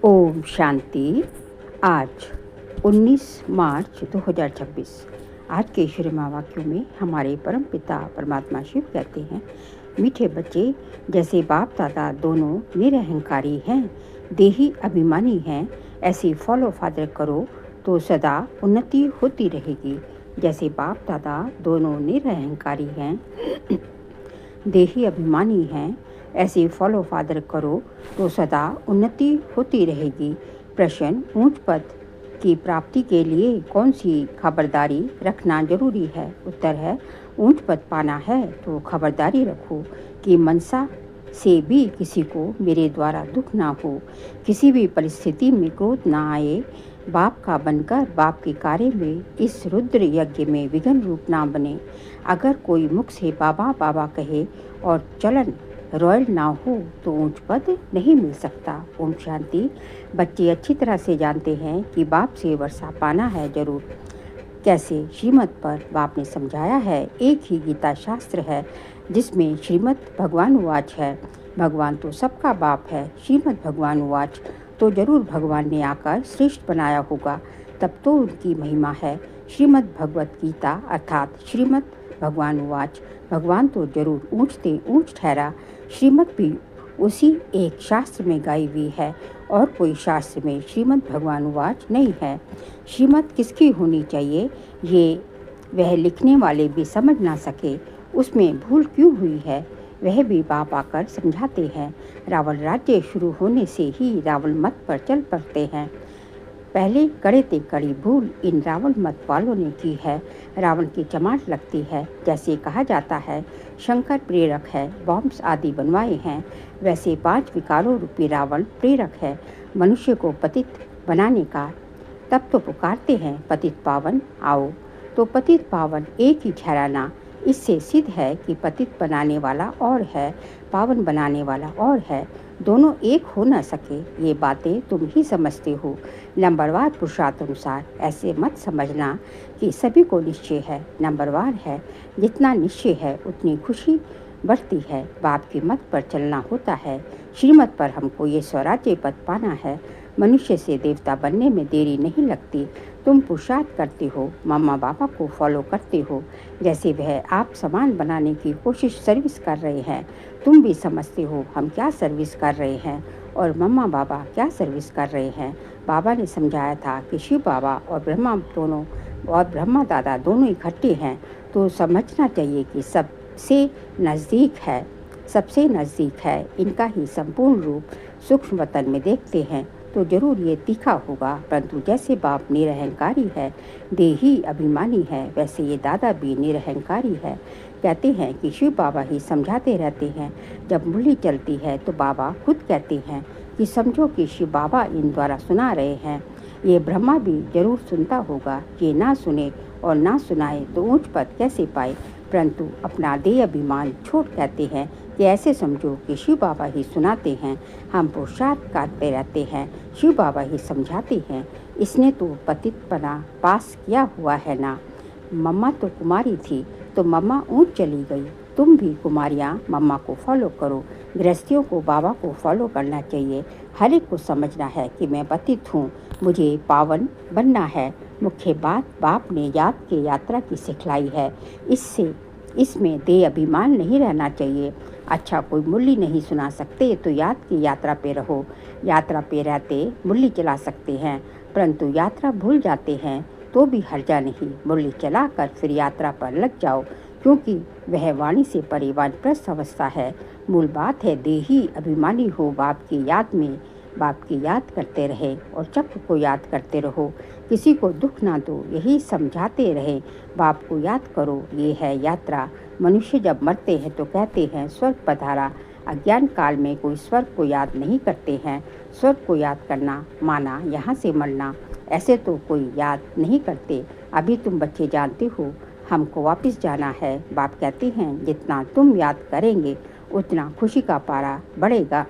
ओम शांति। आज 19 मार्च 2026। आज के ईश्वरी महावाक्यों में हमारे परम पिता परमात्मा शिव कहते हैं, मीठे बच्चे, जैसे बाप दादा दोनों निरहंकारी हैं, देही अभिमानी हैं, ऐसे फॉलो फादर करो तो सदा उन्नति होती रहेगी। जैसे बाप दादा दोनों निरहंकारी हैं, देही अभिमानी हैं, ऐसे फॉलो फादर करो तो सदा उन्नति होती रहेगी। प्रश्न, ऊंच पद की प्राप्ति के लिए कौन सी खबरदारी रखना जरूरी है? उत्तर है, ऊंच पद पाना है तो खबरदारी रखो कि मनसा से भी किसी को मेरे द्वारा दुख ना हो, किसी भी परिस्थिति में क्रोध ना आए, बाप का बनकर बाप के कार्य में इस रुद्र यज्ञ में विघ्न रूप ना बने। अगर कोई मुख से बाबा बाबा कहे और चलन रॉयल ना हो तो ऊंच पद नहीं मिल सकता। ओम शांति। बच्चे अच्छी तरह से जानते हैं कि बाप से वर्षा पाना है जरूर। कैसे? श्रीमत पर बाप ने समझाया है। एक ही गीता शास्त्र है जिसमें श्रीमत भगवान उवाच है। भगवान तो सबका बाप है। श्रीमद भगवान उवाच तो जरूर भगवान ने आकर श्रेष्ठ बनाया होगा, तब तो उनकी महिमा है। श्रीमद भगवत गीता अर्थात श्रीमद भगवान उवाच, भगवान तो जरूर ऊंचते ऊंच ठहरा। श्रीमद भी उसी एक शास्त्र में गाई हुई है और कोई शास्त्र में श्रीमद भगवान उवाच नहीं है। श्रीमद किसकी होनी चाहिए ये वह लिखने वाले भी समझ ना सके, उसमें भूल क्यों हुई है वह भी बाप आकर समझाते हैं। रावण राज्य शुरू होने से ही रावण मत पर चल पड़ते हैं। पहले कड़े ते कड़ी भूल इन रावण मत वालों ने की है। रावण की चमाट लगती है। जैसे कहा जाता है शंकर प्रेरक है, बॉम्ब्स आदि बनवाए हैं, वैसे 5 विकारों रूपी रावण प्रेरक है मनुष्य को पतित बनाने का। तब तो पुकारते हैं पतित पावन आओ। तो पतित पावन एक ही ठहराना, इससे सिद्ध है कि पतित बनाने वाला और है, पावन बनाने वाला और है, दोनों एक हो न सके। ये बातें तुम ही समझते हो। नंबरवार पुरुषार्थानुसार ऐसे मत समझना कि सभी को निश्चय है। नंबरवार है, जितना निश्चय है उतनी खुशी बढ़ती है। बाप की मत पर चलना होता है। श्रीमत पर हमको ये स्वराज्य पद पाना है। मनुष्य से देवता बनने में देरी नहीं लगती। तुम पुरुषार्थ करते हो, मम्मा पापा को फॉलो करते हो, जैसे वह आप समान बनाने की कोशिश सर्विस कर रहे हैं। तुम भी समझते हो हम क्या सर्विस कर रहे हैं और मम्मा बाबा क्या सर्विस कर रहे हैं। बाबा ने समझाया था कि शिव बाबा और ब्रह्मा दादा दोनों इकट्ठे हैं, तो समझना चाहिए कि सबसे नज़दीक है इनका ही संपूर्ण रूप सूक्ष्म वतन में देखते हैं तो जरूर ये तीखा होगा। परंतु जैसे बाप निरहंकारी है, देही अभिमानी है, वैसे ये दादा भी निरहंकारी है। कहते हैं कि शिव बाबा ही समझाते रहते हैं। जब मुरली चलती है तो बाबा खुद कहते हैं कि समझो कि शिव बाबा इन द्वारा सुना रहे हैं। ये ब्रह्मा भी जरूर सुनता होगा। ये ना सुने और ना सुनाए तो ऊंच पद कैसे पाए। परंतु अपना देह अभिमान छोड़ कहते हैं कि ऐसे समझो कि शिव बाबा ही सुनाते हैं, हम पुरुषार्थ करते रहते हैं, शिव बाबा ही समझाते हैं। इसने तो पतितपना पास किया हुआ है ना। मम्मा तो कुमारी थी तो मम्मा ऊंच चली गई। तुम भी कुमारियाँ मम्मा को फॉलो करो। गृहस्थियों को बाबा को फॉलो करना चाहिए। हर एक को समझना है कि मैं पतित हूँ, मुझे पावन बनना है। मुख्य बात बाप ने याद की यात्रा की सिखलाई है। इसमें देह अभिमान नहीं रहना चाहिए। अच्छा, कोई मुरली नहीं सुना सकते तो याद की यात्रा पे रहो। यात्रा पे रहते मुरली चला सकते हैं, परंतु यात्रा भूल जाते हैं तो भी हर्जा नहीं। मुरली चलाकर फिर यात्रा पर लग जाओ, क्योंकि वह वाणी से परे वानप्रस्थ अवस्था है। मूल बात है देही अभिमानी हो, बाप की याद में बाप की याद करते रहे और चक्र को याद करते रहो। किसी को दुख ना दो, यही समझाते रहे। बाप को याद करो, ये है यात्रा। मनुष्य जब मरते हैं तो कहते हैं स्वर्ग पधारा। अज्ञान काल में कोई स्वर्ग को याद नहीं करते हैं। स्वर्ग को याद करना माना यहाँ से मरना, ऐसे तो कोई याद नहीं करते। अभी तुम बच्चे जानते हो हमको वापस जाना है। बाप कहते हैं जितना तुम याद करेंगे उतना खुशी का पारा बढ़ेगा।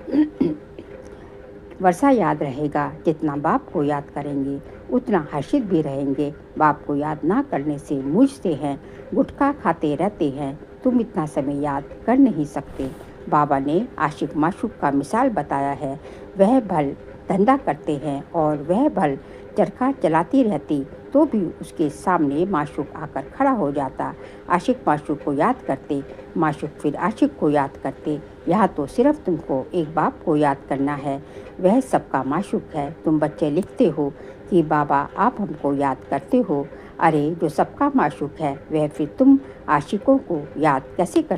वर्षा याद रहेगा। जितना बाप को याद करेंगे उतना हर्षित भी रहेंगे। बाप को याद ना करने से मूझते हैं, गुटखा खाते रहते हैं। तुम इतना समय याद कर नहीं सकते। बाबा ने आशिक माशूक का मिसाल बताया है। वह भल धंधा करते हैं और वह भल चरखा चलाती रहती तो भी उसके सामने माशूक आकर खड़ा हो जाता। आशिक माशूक को याद करते, माशूक फिर आशिक को याद करते। यहाँ तो सिर्फ तुमको एक बाप को याद करना है, वह सबका माशूक है। तुम बच्चे लिखते हो कि बाबा आप हमको याद करते हो। अरे जो सबका माशूक है वह फिर तुम आशिकों को याद कैसे कर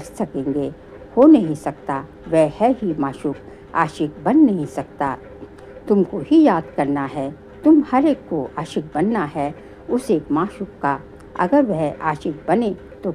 सकेंगे? हो नहीं सकता। वह है ही माशूक, आशिक बन नहीं सकता। तुमको ही याद करना है। तुम हर एक को आशिक बनना है उस एक माशूक का। अगर वह आशिक बने तो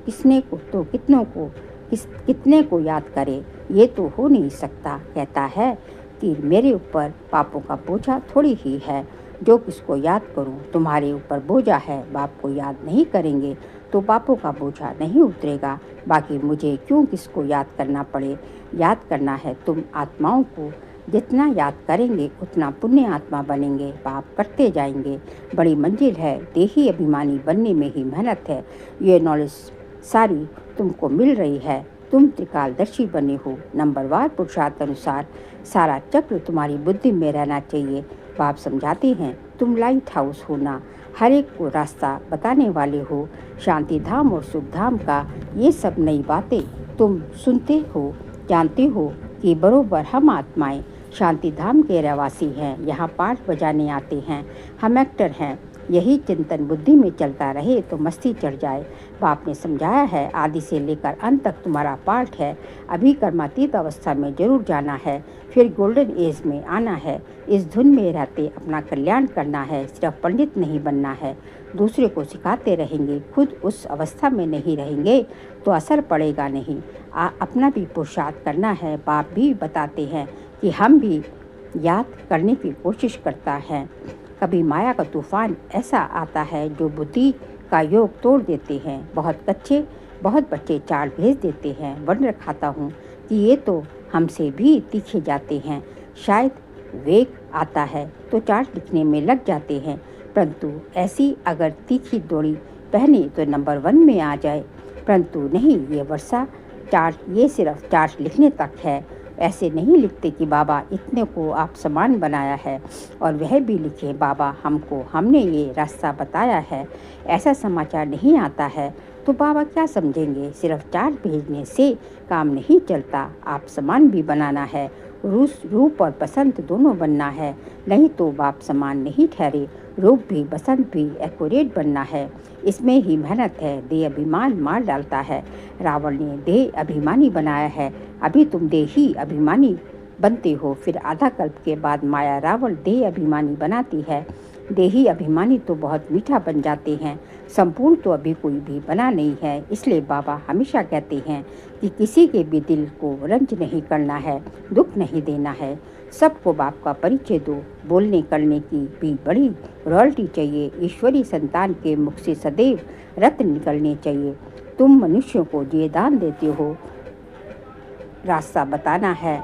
कितने को याद करे? ये तो हो नहीं सकता। कहता है कि मेरे ऊपर पापों का बोझा थोड़ी ही है, जो किसको याद करूं। तुम्हारे ऊपर बोझा है, बाप को याद नहीं करेंगे तो पापों का बोझा नहीं उतरेगा। बाकी मुझे क्यों किसको याद करना पड़े? याद करना है तुम आत्माओं को। जितना याद करेंगे उतना पुण्य आत्मा बनेंगे, पाप करते जाएंगे। बड़ी मंजिल है, देही अभिमानी बनने में ही मेहनत है। ये नॉलेज सारी तुमको मिल रही है। तुम त्रिकालदर्शी बने हो। नंबरवार पुरुषार्थ अनुसार सारा चक्र तुम्हारी बुद्धि में रहना चाहिए। बाप समझाते हैं तुम लाइट हाउस हो ना, हर एक को रास्ता बताने वाले हो। शांति धाम और सुख धाम का ये सब नई बातें तुम सुनते हो, जानते हो कि बरोबर हम आत्माएं शांति धाम के रहवासी हैं। यहाँ पाठ बजाने आते हैं, हम एक्टर हैं। यही चिंतन बुद्धि में चलता रहे तो मस्ती चढ़ जाए। बाप ने समझाया है आदि से लेकर अंत तक तुम्हारा पाठ है। अभी कर्मातीत अवस्था में जरूर जाना है, फिर गोल्डन एज में आना है। इस धुन में रहते अपना कल्याण करना है। सिर्फ पंडित नहीं बनना है, दूसरे को सिखाते रहेंगे। खुद उस अवस्था में नहीं रहेंगे तो असर पड़ेगा नहीं। अपना भी पुरुषार्थ करना है। बाप भी बताते हैं कि हम भी याद करने की कोशिश करता है। कभी माया का तूफान ऐसा आता है जो बुद्धि का योग तोड़ देते हैं। बहुत बच्चे चाल भेज देते हैं। वंडर खाता हूँ कि ये तो हमसे भी तीखे जाते हैं। शायद वेग आता है तो चार्ट लिखने में लग जाते हैं, परंतु ऐसी अगर तीखी डोरी पहने तो नंबर 1 में आ जाए। परंतु नहीं, ये वर्षा चार्ट ये सिर्फ चार्ट लिखने तक है। ऐसे नहीं लिखते कि बाबा इतने को आप समान बनाया है और वह भी लिखे बाबा हमने ये रास्ता बताया है। ऐसा समाचार नहीं आता है तो बाबा क्या समझेंगे? सिर्फ चार्ट भेजने से काम नहीं चलता। आप समान भी बनाना है, रूप और बसंत दोनों बनना है, नहीं तो बाप समान नहीं ठहरे। रूप भी बसंत भी एक्यूरेट बनना है, इसमें ही मेहनत है। देह अभिमान मार डालता है। रावण ने देह अभिमानी बनाया है, अभी तुम देही अभिमानी बनते हो। फिर आधा कल्प के बाद माया रावण देह अभिमानी बनाती है। देही अभिमानी तो बहुत मीठा बन जाते हैं, संपूर्ण तो अभी कोई भी बना नहीं है। इसलिए बाबा हमेशा कहते हैं कि किसी के भी दिल को रंज नहीं करना है, दुख नहीं देना है। सबको बाप का परिचय दो। बोलने करने की भी बड़ी रॉयल्टी चाहिए। ईश्वरी संतान के मुख से सदैव रत्न निकलने चाहिए। तुम मनुष्यों को ये दान देते हो, रास्ता बताना है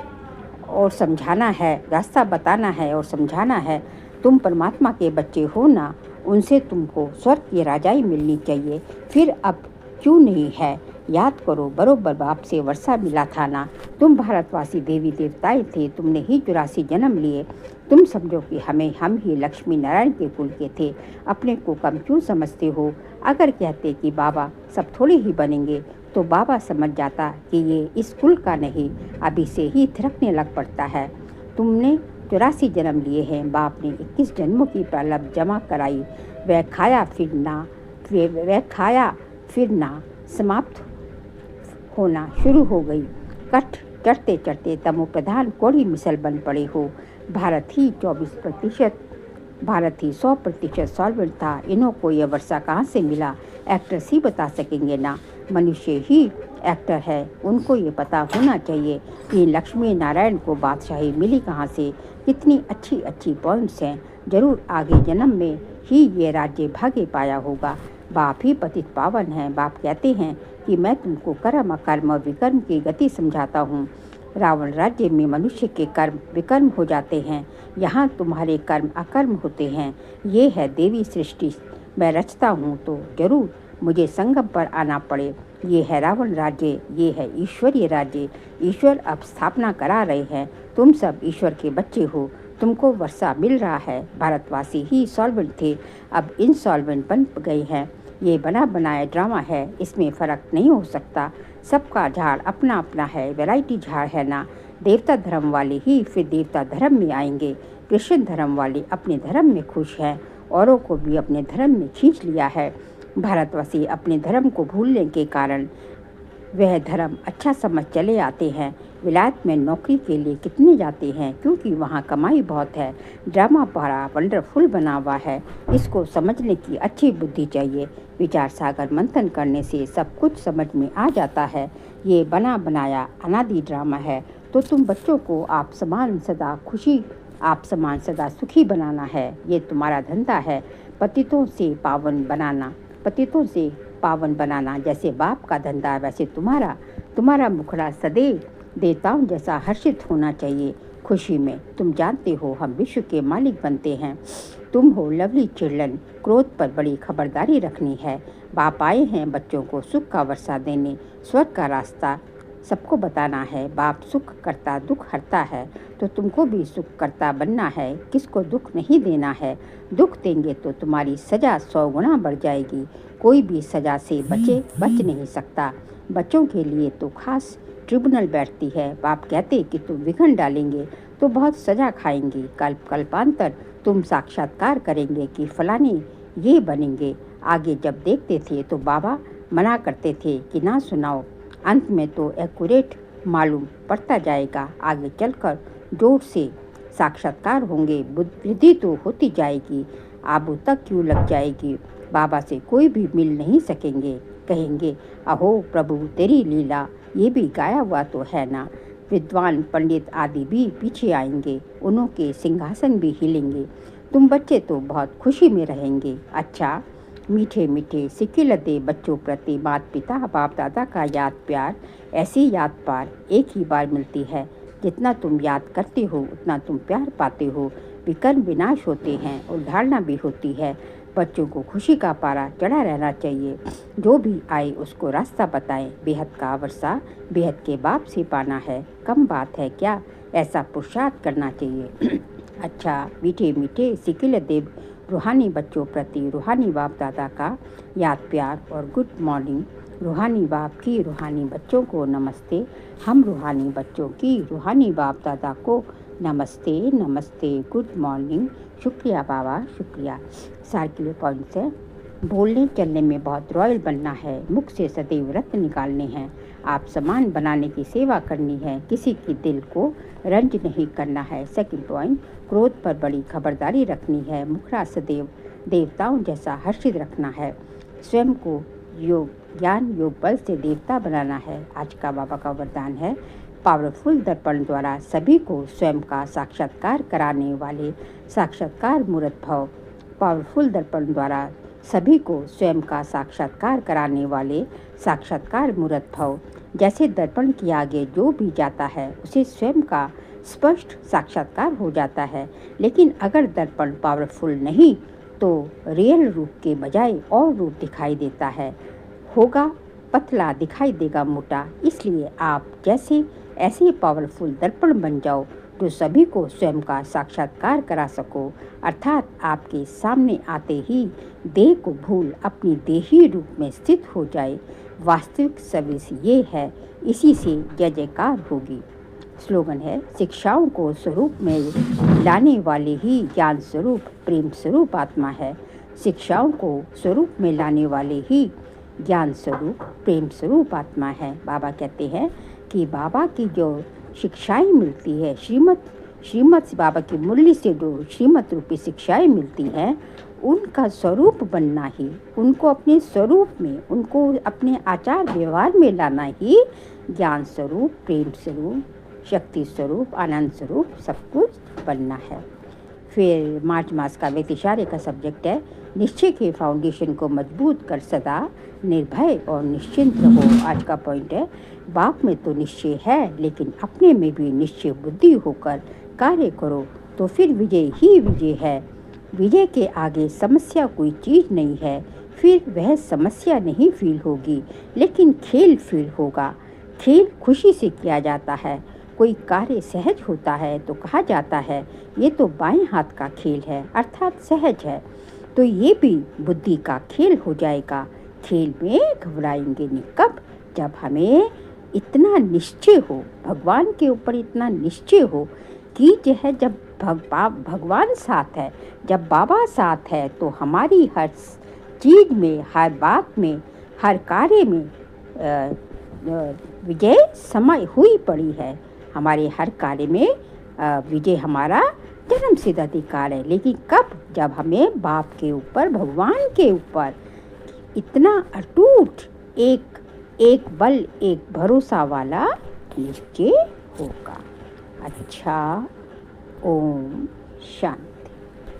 और समझाना है। रास्ता बताना है और समझाना है। तुम परमात्मा के बच्चे हो ना, उनसे तुमको स्वर्ग की राजाई मिलनी चाहिए। फिर अब क्यों नहीं है? याद करो, बरोबर बाप से वर्षा मिला था ना। तुम भारतवासी देवी देवताएं थे, तुमने ही 84 जन्म लिए। तुम समझो कि हम ही लक्ष्मी नारायण के कुल के थे। अपने को कम क्यों समझते हो? अगर कहते कि बाबा सब थोड़े ही बनेंगे तो बाबा समझ जाता कि ये इस कुल का नहीं, अभी से ही थिरकने लग पड़ता है। तुमने 84 जन्म लिए हैं। बाप ने 21 जन्मों की प्रारब्ध जमा कराई। वह खाया फिर ना समाप्त होना शुरू हो गई। कट चढ़ते चढ़ते तमो प्रधान कोड़ी मिसल बन पड़े हो। भारत ही 100% सॉल्वेंट था। इन्हों को यह वर्षा कहाँ से मिला? एक्टर्स ही बता सकेंगे ना, मनुष्य ही एक्टर है। उनको ये पता होना चाहिए कि लक्ष्मी नारायण को बादशाही मिली कहाँ से। कितनी अच्छी पॉइंट्स हैं। जरूर आगे जन्म में ही ये राज्य भाग्य पाया होगा। बाप ही पतित पावन है। बाप कहते हैं कि मैं तुमको कर्म अकर्म और विकर्म की गति समझाता हूँ। रावण राज्य में मनुष्य के कर्म विकर्म हो जाते हैं, यहाँ तुम्हारे कर्म अकर्म होते हैं। ये है देवी सृष्टि। मैं रचता हूँ तो जरूर मुझे संगम पर आना पड़े ये है रावण राज्य, ये है ईश्वरीय राज्य। ईश्वर अब स्थापना करा रहे हैं। तुम सब ईश्वर के बच्चे हो, तुमको वर्षा मिल रहा है। भारतवासी ही सॉल्वेंट थे, अब इनसॉल्वेंट बन गए हैं। ये बना बनाया ड्रामा है, इसमें फ़र्क नहीं हो सकता। सबका झाड़ अपना अपना है, वैरायटी झाड़ है ना। देवता धर्म वाले ही फिर देवता धर्म में आएंगे। क्रिश्चियन धर्म वाले अपने धर्म में खुश हैं, औरों को भी अपने धर्म में खींच लिया है। भारतवासी अपने धर्म को भूलने के कारण वह धर्म अच्छा समझ चले आते हैं। विलायत में नौकरी के लिए कितने जाते हैं, क्योंकि वहाँ कमाई बहुत है। ड्रामा बड़ा वंडरफुल बना हुआ है, इसको समझने की अच्छी बुद्धि चाहिए। विचार सागर मंथन करने से सब कुछ समझ में आ जाता है। ये बना बनाया अनादि ड्रामा है, तो तुम बच्चों को आप समान सदा सुखी बनाना है। ये तुम्हारा धंधा है, पतितों से पावन बनाना जैसे बाप का धंधा, वैसे तुम्हारा मुखड़ा सदैव देवताओं जैसा हर्षित होना चाहिए। खुशी में तुम जानते हो हम विश्व के मालिक बनते हैं। तुम हो लवली चिल्ड्रन, क्रोध पर बड़ी खबरदारी रखनी है। बाप आए हैं बच्चों को सुख का वर्षा देने, स्वर्ग का रास्ता सबको बताना है। बाप सुख करता दुख हरता है, तो तुमको भी सुख करता बनना है। किसको दुख नहीं देना है। दुख देंगे तो तुम्हारी सज़ा 100 गुना बढ़ जाएगी। कोई भी सज़ा से बच नहीं सकता। बच्चों के लिए तो खास ट्रिब्यूनल बैठती है। बाप कहते कि तुम विघन डालेंगे तो बहुत सज़ा खाएंगे। कल्पांतर तुम साक्षात्कार करेंगे कि फलाने ये बनेंगे। आगे जब देखते थे तो बाबा मना करते थे कि ना सुनाओ। अंत में तो एक्यूरेट मालूम पड़ता जाएगा। आगे चलकर जोर से साक्षात्कार होंगे, वृद्धि तो होती जाएगी। आबू तक क्यों लग जाएगी। बाबा से कोई भी मिल नहीं सकेंगे। कहेंगे अहो प्रभु तेरी लीला, ये भी गाया हुआ तो है ना। विद्वान पंडित आदि भी पीछे आएंगे, उन्हों के सिंहासन भी हिलेंगे। तुम बच्चे तो बहुत खुशी में रहेंगे। अच्छा, मीठे मीठे सिक्के लदे बच्चों प्रति माता पिता बाप दादा का याद प्यार, ऐसी याद पार एक ही बार मिलती है। जितना तुम याद करते हो उतना तुम प्यार पाते हो। विकर्म विनाश होते हैं, उद्धारणा भी होती है। बच्चों को खुशी का पारा चढ़ा रहना चाहिए। जो भी आए उसको रास्ता बताएं। बेहद का वर्षा बेहद के बाप से पाना है, कम बात है क्या। ऐसा पुरुषार्थ करना चाहिए। अच्छा, मीठे मीठे सिकिल देव रूहानी बच्चों प्रति रूहानी बाप दादा का याद प्यार और गुड मॉर्निंग। रूहानी बाप की रूहानी बच्चों को नमस्ते। हम रूहानी बच्चों की रूहानी बाप दादा को नमस्ते नमस्ते, गुड मॉर्निंग। शुक्रिया बाबा, शुक्रिया। सार के लिए पॉइंट्स है। बोलने चलने में बहुत रॉयल बनना है, मुख से सदैव रत्न निकालने हैं। आप सामान बनाने की सेवा करनी है, किसी के दिल को रंज नहीं करना है। सेकंड पॉइंट, क्रोध पर बड़ी खबरदारी रखनी है, मुखड़ा सदैव देवताओं जैसा हर्षित रखना है। स्वयं को ज्ञान योग बल से देवता बनाना है। आज का बाबा का वरदान है, पावरफुल दर्पण द्वारा सभी को स्वयं का साक्षात्कार कराने वाले साक्षात्कार मूर्त भव। पावरफुल दर्पण द्वारा सभी को स्वयं का साक्षात्कार कराने वाले साक्षात्कार मूर्त भव। जैसे दर्पण के आगे जो भी जाता है उसे स्वयं का स्पष्ट साक्षात्कार हो जाता है। लेकिन अगर दर्पण पावरफुल नहीं तो रियल रूप के बजाय और रूप दिखाई देता है, होगा पतला, दिखाई देगा मोटा। इसलिए आप ऐसे पावरफुल दर्पण बन जाओ जो सभी को स्वयं का साक्षात्कार करा सको। अर्थात आपके सामने आते ही देह को भूल अपनी देही रूप में स्थित हो जाए। वास्तविक सर्विस ये है, इसी से जय जयकार होगी। स्लोगन है, शिक्षाओं को स्वरूप में लाने वाले ही ज्ञान स्वरूप प्रेम स्वरूप आत्मा है। शिक्षाओं को स्वरूप में लाने वाले ही ज्ञान स्वरूप प्रेम स्वरूप आत्मा है। बाबा कहते हैं कि बाबा की जो शिक्षाएं मिलती है, श्रीमत बाबा की मुरली से जो श्रीमत रूपी शिक्षाएं मिलती हैं, उनका स्वरूप बनना ही, उनको अपने स्वरूप में, उनको अपने आचार व्यवहार में लाना ही ज्ञान स्वरूप प्रेम स्वरूप शक्ति स्वरूप आनंद स्वरूप सब कुछ बनना है। फिर मार्च मास का व्यक्तिशार्य का सब्जेक्ट है, निश्चय के फाउंडेशन को मजबूत कर सदा निर्भय और निश्चिंत रहो। आज का पॉइंट है, बाप में तो निश्चय है, लेकिन अपने में भी निश्चय बुद्धि होकर कार्य करो तो फिर विजय ही विजय है। विजय के आगे समस्या कोई चीज़ नहीं है। फिर वह समस्या नहीं फील होगी, लेकिन खेल फील होगा। खेल खुशी से किया जाता है। कोई कार्य सहज होता है तो कहा जाता है ये तो बाएं हाथ का खेल है, अर्थात सहज है। तो ये भी बुद्धि का खेल हो जाएगा। खेल में घबराएंगे नहीं। कब? जब हमें इतना निश्चय हो, भगवान के ऊपर इतना निश्चय हो कि जो है जब भगवान साथ है, जब बाबा साथ है, तो हमारी हर चीज़ में, हर बात में, हर कार्य में विजय समय हुई पड़ी है। हमारे हर कार्य में विजय हमारा जन्मसिद्ध अधिकार है। लेकिन कब? जब हमें बाप के ऊपर, भगवान के ऊपर इतना अटूट एक बल, एक भरोसा वाला निश्चय होगा। अच्छा, ओम शांति।